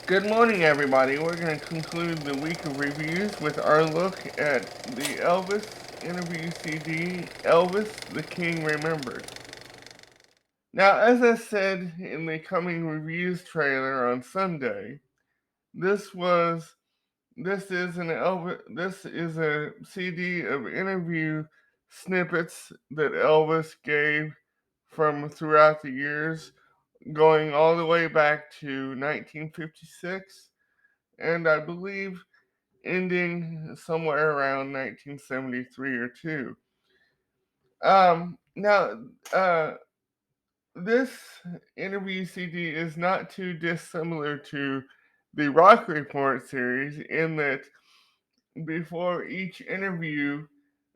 Good morning, everybody. We're going to conclude the week of reviews with our look at the Elvis interview CD, Elvis the King Remembered. Now, as I said in the coming reviews trailer on Sunday, this was this is a CD of interview snippets that Elvis gave from throughout the years, going all the way back to 1956, and I believe ending somewhere around 1973 or two. Now, uh, this interview CD is not too dissimilar to the Rock Report series in that before each interview,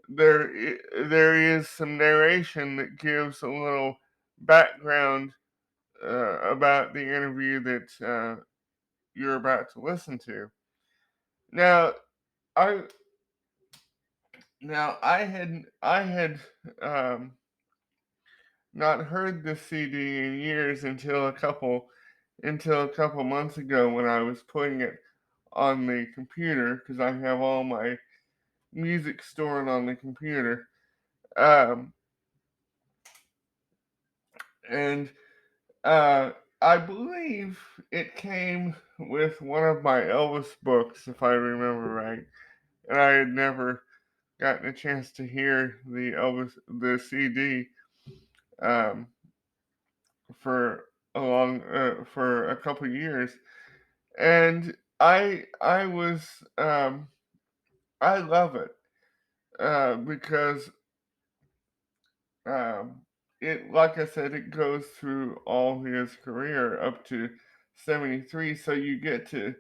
there is some narration that gives a little background about the interview that you're about to listen to. Now, I I had um, not heard this CD in years until a couple months ago when I was putting it on the computer because I have all my music stored on the computer. Um, and uh, I believe it came with one of my Elvis books, if I remember right, and I had never gotten a chance to hear the CD. Um, for for a couple years, and I was I love it because um, it like I said it goes through all his career up to 73, so you get to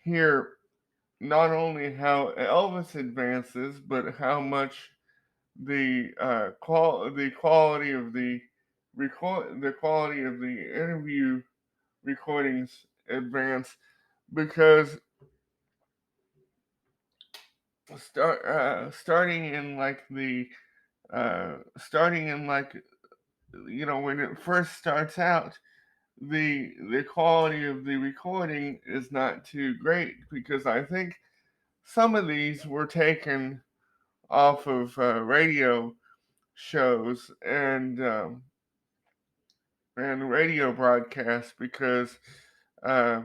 hear not only how Elvis advances, but how much the quality of the quality of the interview recordings advance because starting in like the starting in like when it first starts out, the quality of the recording is not too great because I think some of these were taken off of radio shows and radio broadcasts because uh,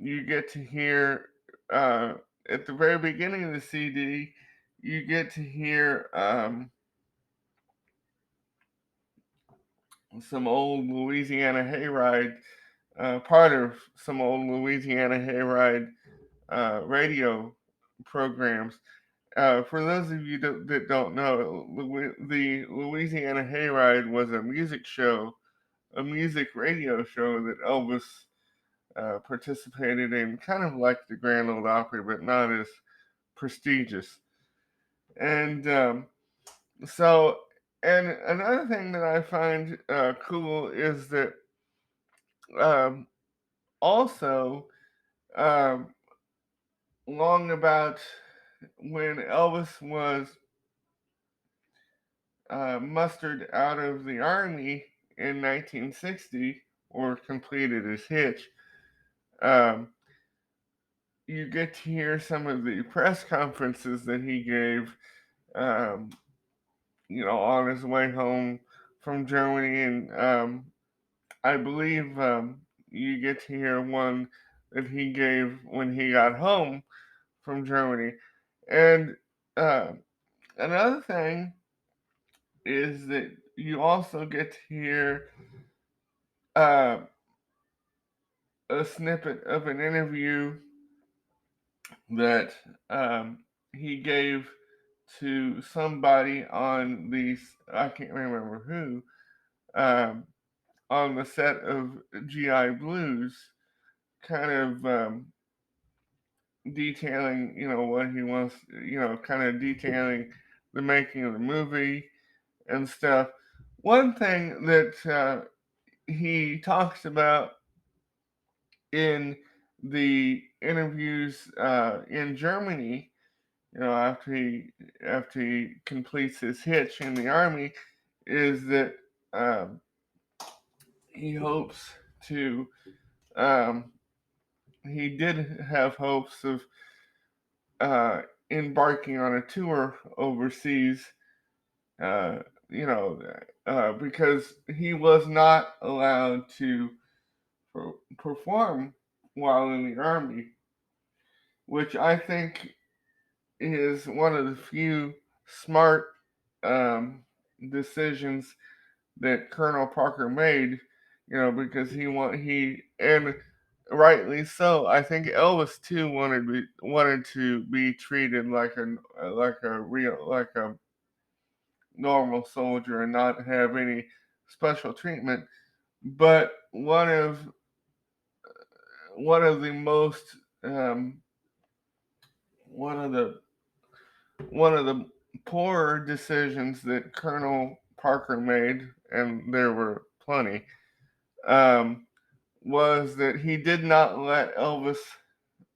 you get to hear uh, at the very beginning of the CD, you get to hear some old Louisiana hayride, part of some old Louisiana hayride radio programs. For those of you that don't know, the Louisiana Hayride was a music show, a music radio show that Elvis participated in, kind of like the Grand Ole Opry, but not as prestigious. And so, and another thing that I find cool is that um, also um, long about when Elvis was mustered out of the army in 1960 or completed his hitch, um, you get to hear some of the press conferences that he gave, um, on his way home from Germany. And I believe you get to hear one that he gave when he got home from Germany. And uh, another thing is that you also get to hear uh, a snippet of an interview that um, he gave to somebody on these, I can't remember who, um, on the set of GI Blues, kind of detailing, what he wants, kind of detailing the making of the movie and stuff. One thing that he talks about in the interviews in Germany, after he completes his hitch in the army, is that um, he hopes to um, he did have hopes of uh, embarking on a tour overseas, uh, you know, because he was not allowed to perform while in the army, which I think is one of the few smart um, decisions that Colonel Parker made, because he and rightly so. I think Elvis too wanted to be treated like a normal soldier and not have any special treatment. But one of the most um, one of the one of the poorer decisions that Colonel Parker made, and there were plenty, um, was that he did not let Elvis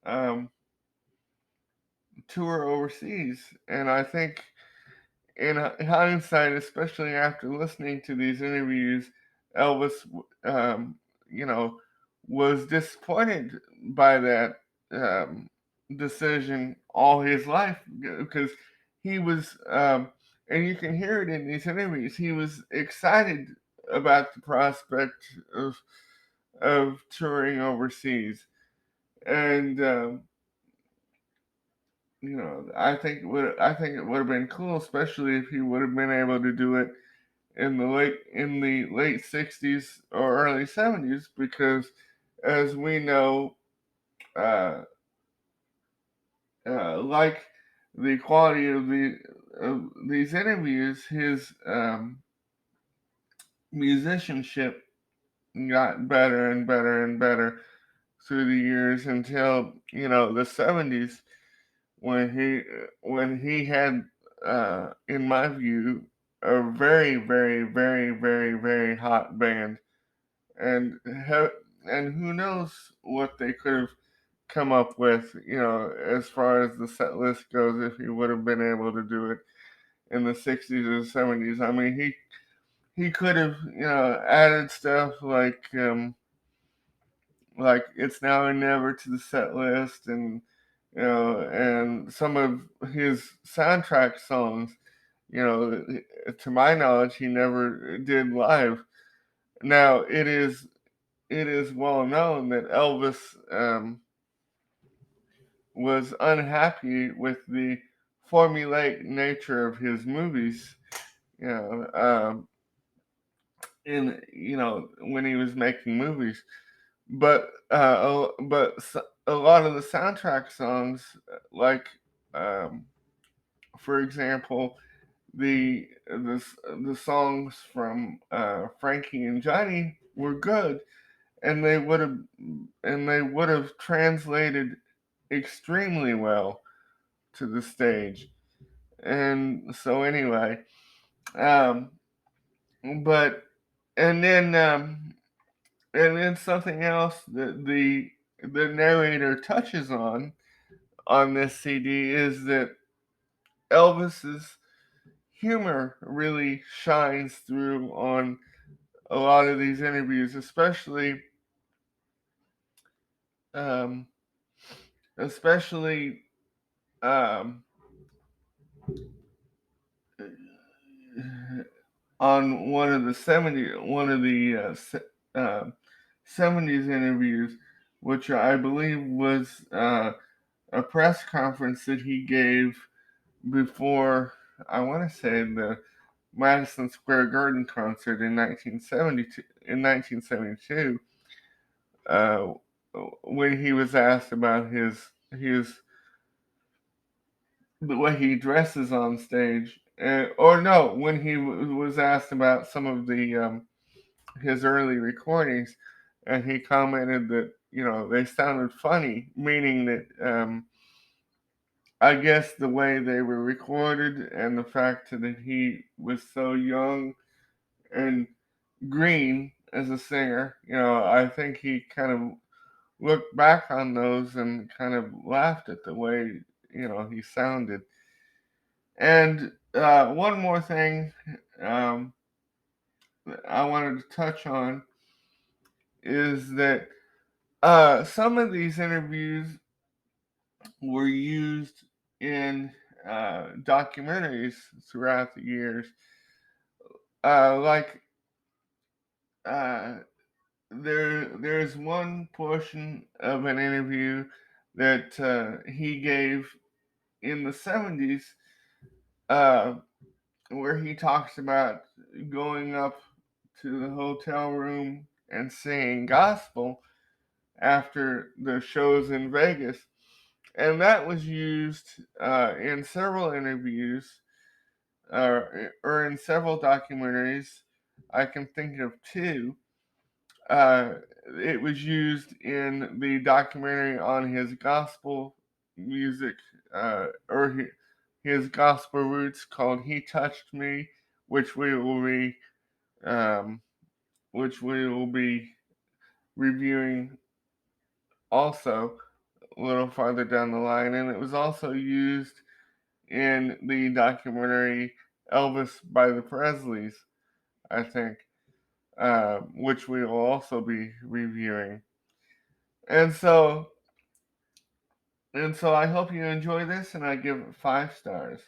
um, tour overseas. And I think, in hindsight, especially after listening to these interviews, Elvis, um, you know, was disappointed by that um, decision all his life because he was, and you can hear it in these interviews, he was excited about the prospect of touring overseas, and I think it would have been cool, especially if he would have been able to do it in the late '60s or early '70s, because as we know, uh, like the quality of these interviews, his musicianship got better and better and better through the years until the '70s when he had, in my view, a very very very very very hot band, and and who knows what they could have come up with, as far as the set list goes, if he would have been able to do it in the '60s or '70s. I mean, he could have added stuff like "It's Now or Never" to the set list, and and some of his soundtrack songs. To my knowledge, he never did live. Now it is well known that Elvis was unhappy with the formulaic nature of his movies. You know, in when he was making movies, a lot of the soundtrack songs, like um, for example, the songs from Frankie and Johnny were good, and they would have translated extremely well to the stage. And so anyway, um, but and then something else that the narrator touches on this CD is that Elvis's humor really shines through on a lot of these interviews, um, especially um, on one of the 70s interviews, which I believe was a press conference that he gave before, I want to say, the Madison Square Garden concert in 1972, uh, when he was asked about his the way he dresses on stage, or no, when he was asked about some of the his early recordings, and he commented that they sounded funny, meaning that I guess the way they were recorded and the fact that he was so young and green as a singer, I think he kind of looked back on those and kind of laughed at the way he sounded. And one more thing um, I wanted to touch on is that Some of these interviews were used in documentaries throughout the years. Like uh, there's one portion of an interview that he gave in the 70s, uh, where he talks about going up to the hotel room and singing gospel after the shows in Vegas. And that was used in several interviews, or in several documentaries. I can think of two. Uh, it was used in the documentary on his gospel music, or his gospel roots, called "He Touched Me," which we will be, um, which we will be reviewing also a little farther down the line. And it was also used in the documentary Elvis by the Presleys, I think, which we will also be reviewing. And so, I hope you enjoy this, and I give it 5 stars.